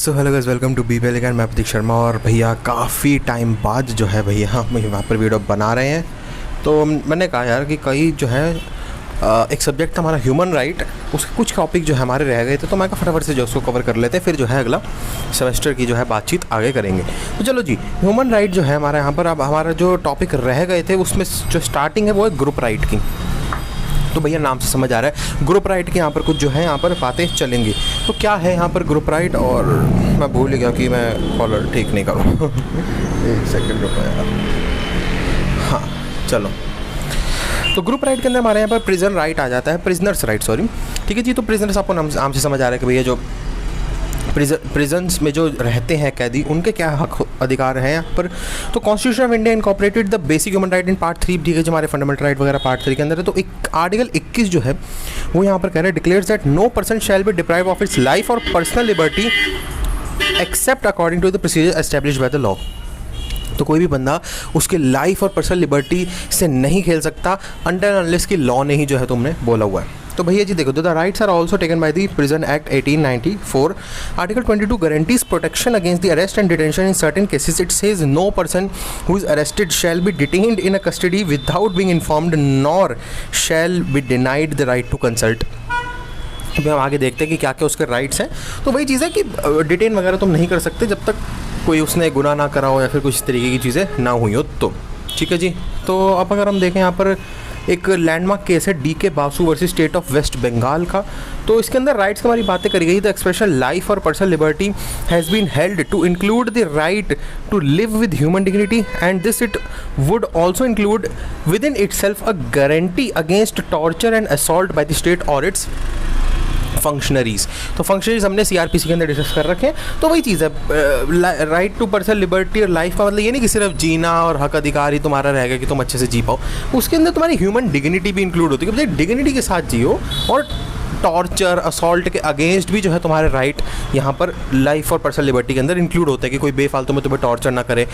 So hello guys, welcome to be well again. मैं प्रतीक शर्मा और भैया काफ़ी टाइम बाद जो है भैया हम वहाँ पर वीडियो बना रहे हैं। तो मैंने कहा यार कि कई जो है एक सब्जेक्ट था हमारा ह्यूमन राइट, उसके कुछ टॉपिक जो है हमारे रह गए थे, तो मैं कहा फटाफट से जो उसको कवर कर लेते हैं, फिर जो है अगला सेमेस्टर की जो है बातचीत आगे करेंगे। तो चलो जी, ह्यूमन राइट जो है हमारे यहाँ पर, अब हमारा जो टॉपिक रह गए थे उसमें जो स्टार्टिंग है वो है ग्रुप राइट की। तो भैया नाम से समझ आ रहा है ग्रुप राइट के यहाँ पर कुछ जो है यहाँ पर बातें चलेंगी। तो क्या है यहाँ पर ग्रुप राइट, और मैं भूल गया कि मैं कॉलर ठीक नहीं करूँ एक सेकंड रुको यार। हाँ चलो, तो ग्रुप राइट के अंदर हमारे यहाँ पर प्रिजन राइट आ जाता है, प्रिजनर्स राइट सॉरी, ठीक है जी। तो प्रिजनर्स आपको नाम से समझ आ रहा है कि भैया जो प्रिजन्स में जो रहते हैं कैदी, उनके क्या हक अधिकार हैं यहाँ पर। तो constitution of India incorporated the basic human right in part 3, ठीक है जो हमारे फंडामेंटल राइट वगैरह पार्ट 3 के अंदर है। तो एक आर्टिकल 21 जो है वो यहाँ पर कह रहा है, declares that no person shall be deprive of its life और personal liberty except according to the procedure established by the law. तो कोई भी बंदा उसके लाइफ और पर्सनल लिबर्टी से नहीं खेल सकता अंडर अनलेस की लॉ ने ही जो है तुमने बोला हुआ है। तो भैया जी देखो, the rights are also taken by the prison act 1894। Article 22 guarantees protection against the arrest and detention in certain cases. It says no person who is arrested shall be detained in a custody without being informed nor shall be denied the right to consult. अभी हम आगे देखते हैं कि क्या क्या उसके rights हैं। तो वही चीज़ है कि डिटेन वगैरह तुम नहीं कर सकते जब तक कोई उसने गुनाह ना करा हो या फिर कुछ इस तरीके की चीज़ें ना हुई हो, तो ठीक है जी। तो अब अगर हम देखें यहाँ पर एक लैंडमार्क केस है DK Basu versus state of West Bengal का। तो इसके अंदर राइट्स की हमारी बातें करी गई। द एक्सप्रेशन लाइफ और personal liberty has been held to include the right to live with human dignity and this it would also include with in itself a guarantee against torture and assault by the state और its functionaries. तो functionaries हमने CRPC के अंदर discuss कर रखे हैं। तो वही चीज़ है, राइट टू पर्सनल लिबर्टी और लाइफ का मतलब ये नहीं कि सिर्फ जीना और हक अधिकार ही तुम्हारा रहेगा कि तुम अच्छे से जी पाओ, उसके अंदर तुम्हारी ह्यूमन डिग्निटी भी इंक्लूड होती है कि डिग्निटी के साथ जियो, और टॉर्चर असॉल्ट के अगेंस्ट भी जो है तुम्हारे राइट यहाँ पर लाइफ और पर्सनल लिबर्टी के अंदर इंक्लूड होते हैं कि कोई बेफालतू में तुम्हें टॉर्चर ना करे,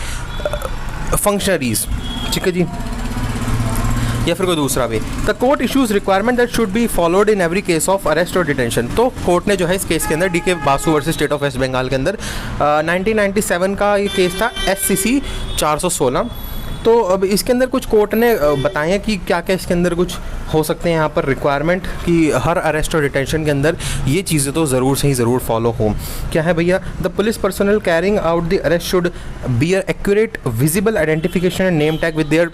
फंक्शनरीज, ठीक है जी। या फिर कोई दूसरा भी, the court issues requirement that should be followed in every case of arrest और डिटेंशन। तो कोर्ट ने जो है इस केस के अंदर DK Basu versus state of West Bengal के अंदर 1997 का ये केस था, SCC 416। तो अब इसके अंदर कुछ कोर्ट ने बताया कि क्या क्या इसके अंदर कुछ हो सकते हैं यहाँ पर रिक्वायरमेंट कि हर अरेस्ट और डिटेंशन के अंदर ये चीज़ें तो ज़रूर से ही ज़रूर फॉलो हों। क्या है भैया, the police personnel carrying out the arrest should bear accurate visible identification and name tag with their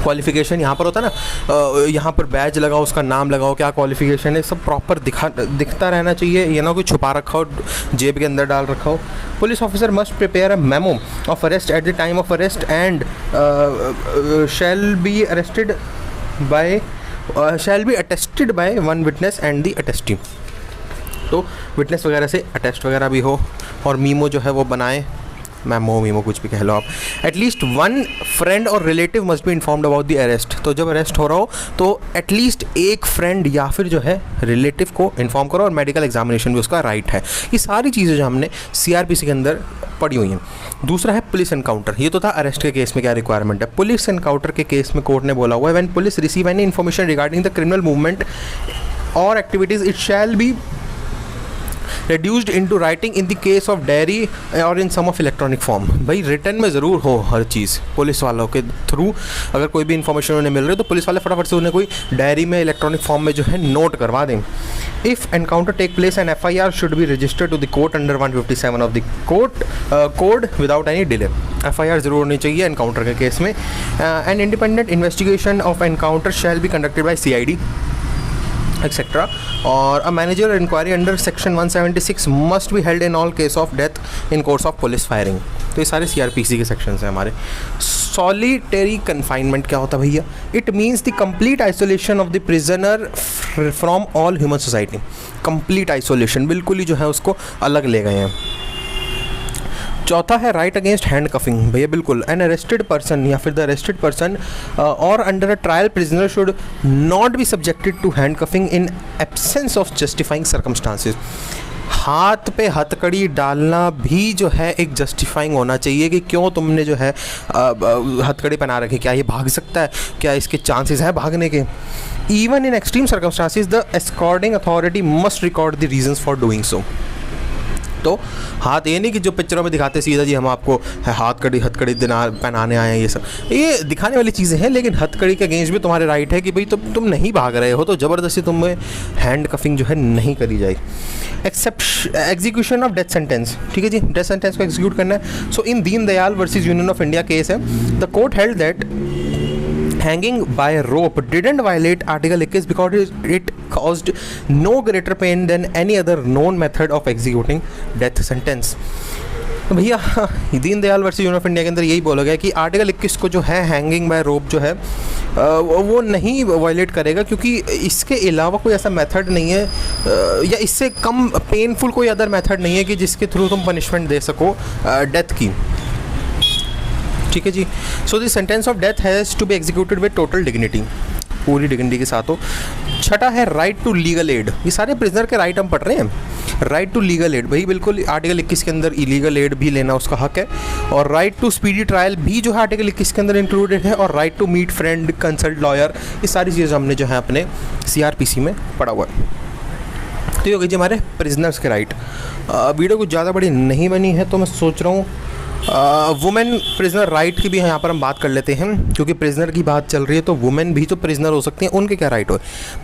qualification. यहाँ पर होता है ना, यहाँ पर बैज लगाओ, उसका नाम लगाओ, क्या क्वालिफिकेशन है, सब प्रॉपर दिखता रहना चाहिए, ये ना कोई छुपा रखा हो, जेब के अंदर डाल रखा हो। Police officer must prepare a memo of arrest at the time of arrest and shall be attested by one witness and the attestee. तो विटनेस वगैरह से अटेस्ट वगैरह भी हो, और मीमो जो है वो बनाए, मैमो मीमो कुछ भी कह लो आप। एटलीस्ट वन फ्रेंड और relative must be informed about the arrest. तो जब अरेस्ट हो रहा हो तो एटलीस्ट एक फ्रेंड या फिर जो है रिलेटिव को इन्फॉर्म करो, और मेडिकल एग्जामिनेशन भी उसका राइट है। ये सारी चीज़ें जो हमने CRPC के अंदर पढ़ी हुई हैं। दूसरा है पुलिस एनकाउंटर। ये तो था अरेस्ट के केस में क्या रिक्वायरमेंट है। पुलिस एनकाउंटर के केस में कोर्ट ने बोला हुआ है, when police receive any information regarding the criminal movement और activities it shall be reduced into writing in the case of diary or in some of electronic form। भाई return में ज़रूर हो हर चीज़। पुलिस वालों के थ्रू अगर कोई भी इन्फॉर्मेशन उन्हें मिल रही है तो पुलिस वाले फटाफट से उन्हें कोई डायरी में इलेक्ट्रॉनिक फॉर्म में जो है नोट करवा दें। If encounter take place and FIR should be registered to the court under 157 of the code without any delay. FIR ज़रूर होनी चाहिए एनकाउंटर के केस में। And independent investigation of encounter shall be conducted by CID etcetera. और a manager inquiry under section 176 must be held in all case of death in course of police firing. तो ये सारे CRPC के sections हैं हमारे। Solitary confinement क्या होता है भैया, it means the complete isolation of the prisoner from all human society. Complete isolation, बिल्कुल ही जो है उसको अलग ले गए हैं। चौथा है राइट अगेंस्ट हैंड कफिंग। भैया बिल्कुल, एन अरेस्टेड पर्सन या फिर द अरेस्टेड पर्सन और under a trial prisoner should not be subjected to handcuffing in absence of justifying circumstances. हाथ पे हथकड़ी डालना भी जो है एक जस्टिफाइंग होना चाहिए कि क्यों तुमने जो है हथकड़ी पहना रखी, क्या ये भाग सकता है, क्या इसके चांसेस है भागने के। Even in extreme circumstances the escorting authority must record the reasons for doing so. तो हाथ ये नहीं कि जो पिक्चरों में दिखाते सीधा जी हम आपको हथकड़ी पहनाने आए हैं, ये सब ये दिखाने वाली चीज़ें हैं, लेकिन हथकड़ी के अगेंस्ट भी तुम्हारे राइट है कि भाई तुम नहीं भाग रहे हो तो ज़बरदस्ती तुम्हें हैंड कफिंग जो है नहीं करी जाए। Except execution of death sentence, ठीक है जी, डेथ सेंटेंस को एग्जीक्यूट करना है। So in Deen Dayal versus Union of India case है, the court held that hanging by rope didn't violate Article 21 because it caused no greater pain than any other known method of executing death sentence। तो भैया दीन Dayal versus Union of India के अंदर यही बोला गया कि article 21 को जो है हैंगिंग बाय रोप जो है वो नहीं वायलेट करेगा, क्योंकि इसके अलावा कोई ऐसा मेथड नहीं है या इससे कम पेनफुल कोई अदर मेथड नहीं है कि जिसके थ्रू तुम पनिशमेंट दे सको डेथ की, ठीक है जी। So the sentence of death has to be executed with total dignity, पूरी डिग्निटी के साथ हो। छठा है राइट टू लीगल एड, ये सारे प्रिजनर के राइट हम पढ़ रहे हैं। राइट टू लीगल एड भाई बिल्कुल आर्टिकल 21 के अंदर इलीगल एड भी लेना उसका हक है, और राइट टू स्पीडी ट्रायल भी जो है आर्टिकल 21 के अंदर इंक्लूडेड है, और right to meet friend consult lawyer, ये सारी चीज़ें हमने जो है अपने CRPC में पढ़ा हुआ है। तो ये हो गई जी हमारे प्रिजनर्स के राइट। वीडियो कुछ ज़्यादा बड़ी नहीं बनी है तो मैं सोच रहा हूँ वुमेन प्रिजनर राइट की भी यहाँ पर हम बात कर लेते हैं, क्योंकि प्रिजनर की बात चल रही है तो वुमेन भी तो प्रिजनर हो सकती हैं, उनके क्या राइट हो।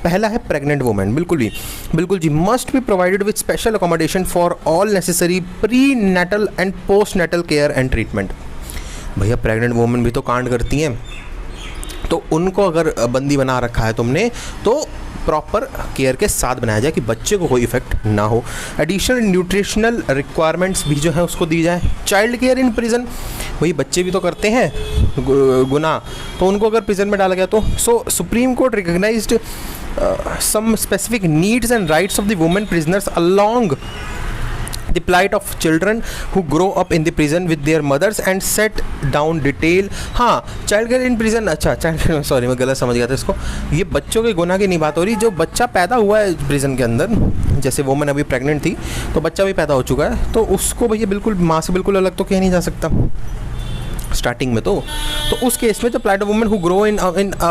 पहला है प्रेग्नेंट वुमेन, बिल्कुल जी must be provided with special accommodation for all necessary prenatal and postnatal care and treatment. भैया प्रेग्नेंट वुमेन भी तो कांड करती हैं, तो उनको अगर बंदी बना रखा है तुमने तो प्रॉपर केयर के साथ बनाया जाए कि बच्चे को कोई इफेक्ट ना हो। एडिशनल न्यूट्रिशनल रिक्वायरमेंट्स भी जो है उसको दी जाए। चाइल्ड केयर इन प्रिजन, वही बच्चे भी तो करते हैं गुनाह, तो उनको अगर प्रिजन में डाला गया तो supreme court recognised some specific needs and rights of the women prisoners along the plight of children who grow up in the prison with their mothers and set down detail। हाँ child care in prison, अच्छा child, sorry मैं गलत समझ गया था इसको, ये बच्चों के गुनाह की नहीं बात हो रही, जो बच्चा पैदा हुआ है प्रिजन के अंदर, जैसे वोमेन अभी प्रेग्नेंट थी तो बच्चा भी पैदा हो चुका है, तो उसको भैया बिल्कुल माँ से बिल्कुल अलग तो किया नहीं जा सकता स्टार्टिंग में। तो उस केस में जो plight of women who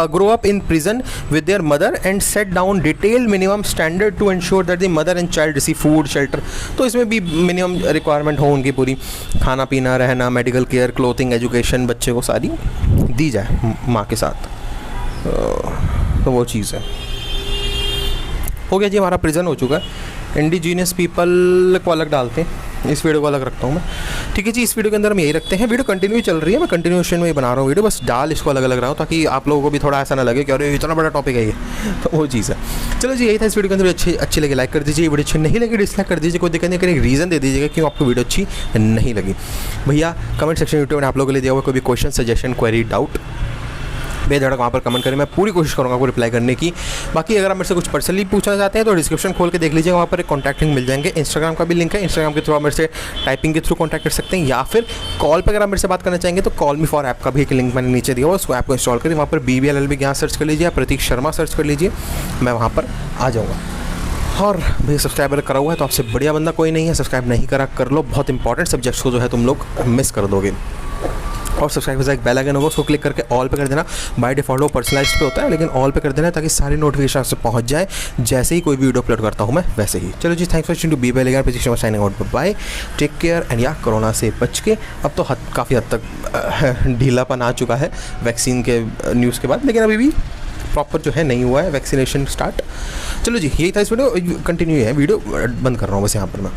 grow up in prison with their mother and set down detail minimum standard to ensure that the mother and child receive food shelter, तो इसमें भी मिनिमम रिक्वायरमेंट हो उनकी पूरी, खाना पीना रहना मेडिकल केयर क्लोथिंग एजुकेशन बच्चे को सारी दी जाए माँ के साथ। तो वो चीज़ है। हो गया जी हमारा प्रिजन हो चुका है। इंडिजीनियस पीपल को अलग डालते हैं, इस वीडियो को अलग रखता हूँ मैं, ठीक है जी। इस वीडियो के अंदर हम यही रखते हैं, वीडियो कंटिन्यू चल रही है, मैं कंटिन्यूएशन में ही बना रहा हूँ वीडियो, बस डाल इसको अलग अलग रहा हूँ ताकि आप लोगों को भी थोड़ा ऐसा ना लगे कि अरे इतना बड़ा टॉपिक है ये, तो वो चीज़ है। चलो जी यही था इस वीडियो के अंदर, अच्छी लगे लाइक कर दीजिए, वीडियो अच्छी नहीं लगी डिसलाइक कर दीजिए, कोई दिक्कत नहीं, करें रीज़न दे दीजिएगा क्यों आपको वीडियो अच्छी नहीं लगी। भैया कमेंट सेक्शन यूट्यूब ने आप लोगों के लिए दिया हुआ कोई भी क्वेश्चन सजेशन क्वेरी डाउट बेधड़क वहाँ पर कमेंट करें, मैं पूरी कोशिश करूँगा आपको रिप्लाई करने की। बाकी अगर आप मेरे से कुछ पर्सनली पूछना चाहते हैं तो डिस्क्रिप्शन खोल के देख लीजिएगा, वहाँ पर एक कॉन्टैक्ट लिंक मिल जाएंगे, इंस्टाग्राम का भी लिंक है, इंस्टाग्राम के थ्रू आप मेरे से टाइपिंग के थ्रू कॉन्टैक्ट कर सकते हैं, या फिर कॉल पर अगर आप मेरे से बात करना चाहेंगे तो कॉल मी फॉर ऐप का भी एक लिंक मैंने नीचे दिया हुआ, उसको ऐप को इंस्टॉल करें, वहाँ पर BBLLB यहाँ सर्च कर लीजिए, प्रतीक शर्मा सर्च कर लीजिए, मैं वहाँ पर आ जाऊँगा। और भैया सब्सक्राइब करा हुआ है तो आपसे बढ़िया बंदा कोई नहीं है, सब्सक्राइब नहीं करा कर लो, बहुत इंपॉर्टेंट सब्जेक्ट्स को जो है तुम लोग मिस कर दोगे। और सब्सक्राइब के साथ एक बेल आइकन होगा, उसको क्लिक करके ऑल पे कर देना, बाय डिफॉल्ट वो पर्सनलाइज्ड पे होता है लेकिन ऑल पे कर देना ताकि सारी नोटिफिकेशन आपसे पहुंच जाए जैसे ही कोई भी वीडियो अपलोड करता हूं मैं वैसे ही। चलो जी thanks for watching to BBLLB signing out, bye take care and या कोरोना से बच के, अब तो काफ़ी हद तक ढीलापन आ चुका है वैक्सीन के न्यूज़ के बाद, लेकिन अभी भी प्रॉपर जो है नहीं हुआ है वैक्सीनेशन स्टार्ट। चलो जी यही था इस वीडियो, कंटिन्यू है वीडियो, बंद कर रहा हूँ बस यहाँ पर मैं।